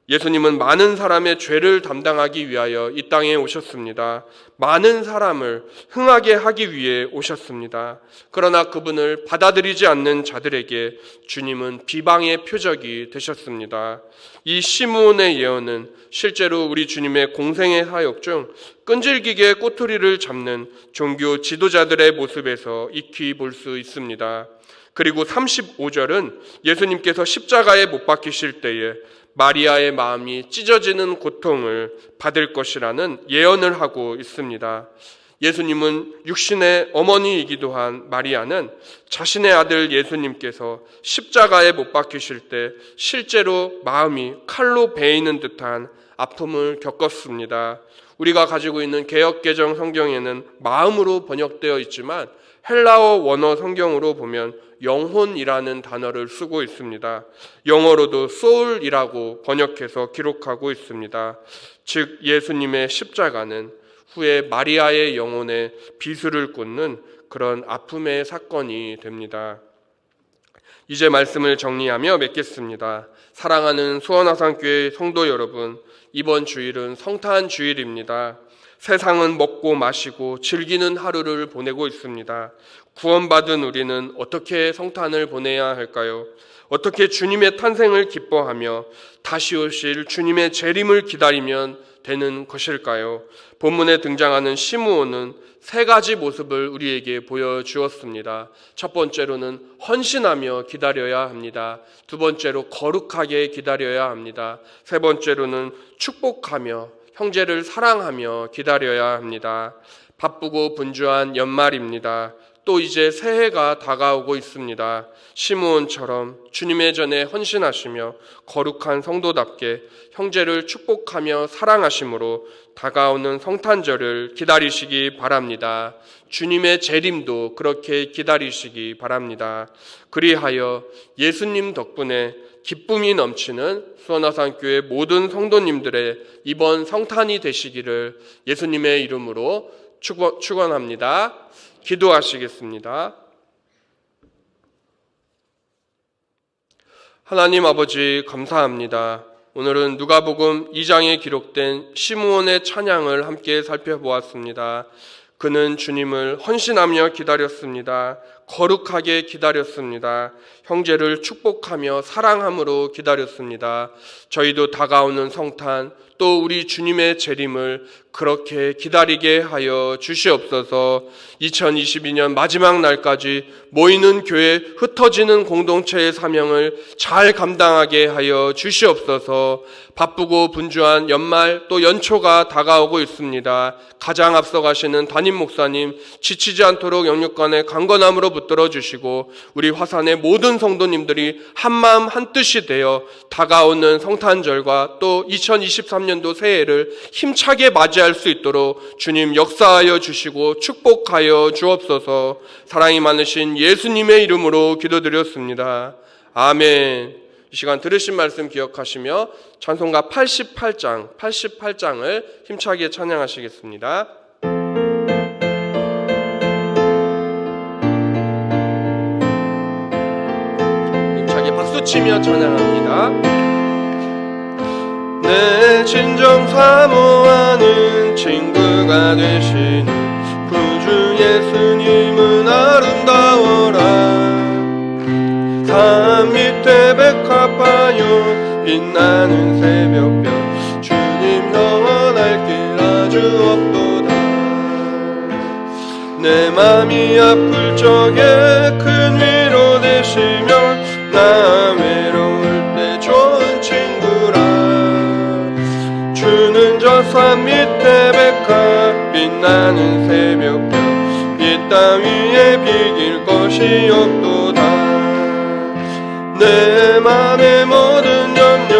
Speaker 3: 예수님은 많은 사람의 죄를 담당하기 위하여 이 땅에 오셨습니다. 많은 사람을 흥하게 하기 위해 오셨습니다. 그러나 그분을 받아들이지 않는 자들에게 주님은 비방의 표적이 되셨습니다. 이 시므온의 예언은 실제로 우리 주님의 공생의 사역 중 끈질기게 꼬투리를 잡는 종교 지도자들의 모습에서 익히 볼 수 있습니다. 그리고 35절은 예수님께서 십자가에 못 박히실 때에 마리아의 마음이 찢어지는 고통을 받을 것이라는 예언을 하고 있습니다. 예수님은 육신의 어머니이기도 한 마리아는 자신의 아들 예수님께서 십자가에 못 박히실 때 실제로 마음이 칼로 베이는 듯한 아픔을 겪었습니다. 우리가 가지고 있는 개역개정 성경에는 마음으로 번역되어 있지만 헬라어 원어 성경으로 보면 영혼이라는 단어를 쓰고 있습니다. 영어로도 soul이라고 번역해서 기록하고 있습니다. 즉 예수님의 십자가는 후에 마리아의 영혼에 비수를 꽂는 그런 아픔의 사건이 됩니다. 이제 말씀을 정리하며 맺겠습니다. 사랑하는 수원화산교회 성도 여러분, 이번 주일은 성탄 주일입니다. 세상은 먹고 마시고 즐기는 하루를 보내고 있습니다. 구원받은 우리는 어떻게 성탄을 보내야 할까요? 어떻게 주님의 탄생을 기뻐하며 다시 오실 주님의 재림을 기다리면 되는 것일까요? 본문에 등장하는 시므온은 세 가지 모습을 우리에게 보여주었습니다. 첫 번째로는 헌신하며 기다려야 합니다. 두 번째로 거룩하게 기다려야 합니다. 세 번째로는 축복하며 형제를 사랑하며 기다려야 합니다. 바쁘고 분주한 연말입니다. 또 이제 새해가 다가오고 있습니다. 시므온처럼 주님의 전에 헌신하시며 거룩한 성도답게 형제를 축복하며 사랑하심으로 다가오는 성탄절을 기다리시기 바랍니다. 주님의 재림도 그렇게 기다리시기 바랍니다. 그리하여 예수님 덕분에 기쁨이 넘치는 수원화산교회 모든 성도님들의 이번 성탄이 되시기를 예수님의 이름으로 축원합니다. 기도하시겠습니다. 하나님 아버지 감사합니다. 오늘은 누가복음 2장에 기록된 시므온의 찬양을 함께 살펴보았습니다. 그는 주님을 헌신하며 기다렸습니다. 거룩하게 기다렸습니다. 형제를 축복하며 사랑함으로 기다렸습니다. 저희도 다가오는 성탄, 또 우리 주님의 재림을 그렇게 기다리게 하여 주시옵소서. 2022년 마지막 날까지 모이는 교회, 흩어지는 공동체의 사명을 잘 감당하게 하여 주시옵소서. 바쁘고 분주한 연말 또 연초가 다가오고 있습니다. 가장 앞서 가시는 담임 목사님 지치지 않도록 영육간에 강건함으로 붙들어 주시고, 우리 화산의 모든 성도님들이 한마음 한뜻이 되어 다가오는 성탄절과 또 2023년도 새해를 힘차게 맞이할 수 있도록 주님 역사하여 주시고 축복하여 주옵소서. 사랑이 많으신 예수님의 이름으로 기도드렸습니다. 아멘. 이 시간 들으신 말씀 기억하시며 찬송가 88장을 힘차게 찬양하시겠습니다. 힘차게 박수치며 찬양합니다. 내 진정 사모하는 친구가 되시는 구주 예수님은 아름다워라. 산 밑에 백합하여 빛나는 새벽별 주님 영원할 길 아주 없도다. 내 맘이 아플 적에 큰 위로 되시며 나 외로울 때 좋은 친구라. 주는 저 산 밑에 백합 빛나는 새벽별 이 땅 위에 비길 것이 없도다. 내 맘의 모든 염려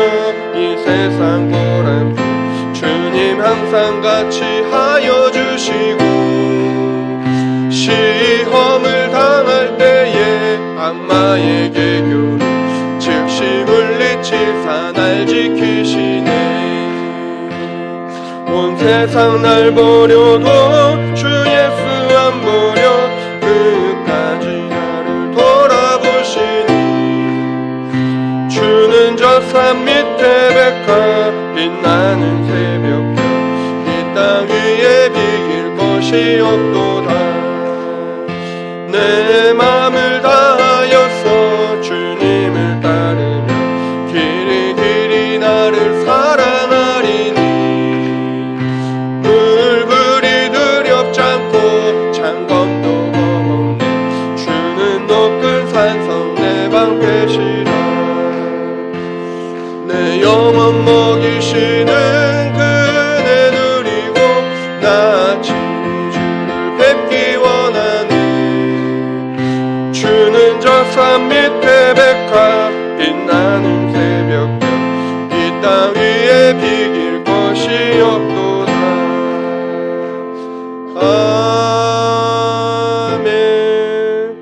Speaker 3: 이 세상 고난도 주님 항상 같이 하여 주시고, 시험을 당할 때에 악마에게 교리 즉시 물리치사 날 지키시네. 온 세상 날 보려도 주 예수 안 보려 끝까지 나를 돌아보시니. 주는 저 산 밑에 백합 빛나는 새벽별 이 땅 위에 비길 것이 없도다. 내 맘을 다하여서 주님을 따르며 길이 길이 나를 사랑하리니. 물 그리 두렵지 않고 창검도 겁없네. 주는 높은 산성 내 방패시라. 내 영혼 먹이시는 그네 누리고 나 친히 주를 뵙기 원하네. 주는 저 산 밑에 백합 빛나는 새벽별 이 땅 위에 비길 것이 없도다. 아멘.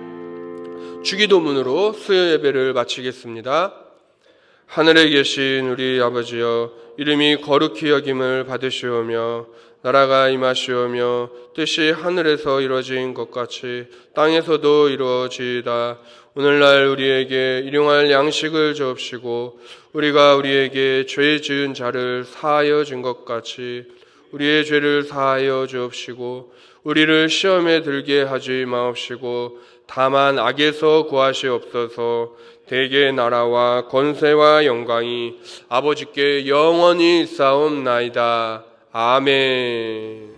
Speaker 3: 주기도문으로 수요 예배를 마치겠습니다. 하늘에 계신 우리 아버지여, 이름이 거룩히 여김을 받으시오며 나라가 임하시오며 뜻이 하늘에서 이루어진 것 같이 땅에서도 이루어지이다. 오늘날 우리에게 일용할 양식을 주옵시고, 우리가 우리에게 죄 지은 자를 사하여 준 것 같이 우리의 죄를 사하여 주옵시고, 우리를 시험에 들게 하지 마옵시고 다만 악에서 구하시옵소서. 대개 나라와 권세와 영광이 아버지께 영원히 있사옵나이다. 아멘.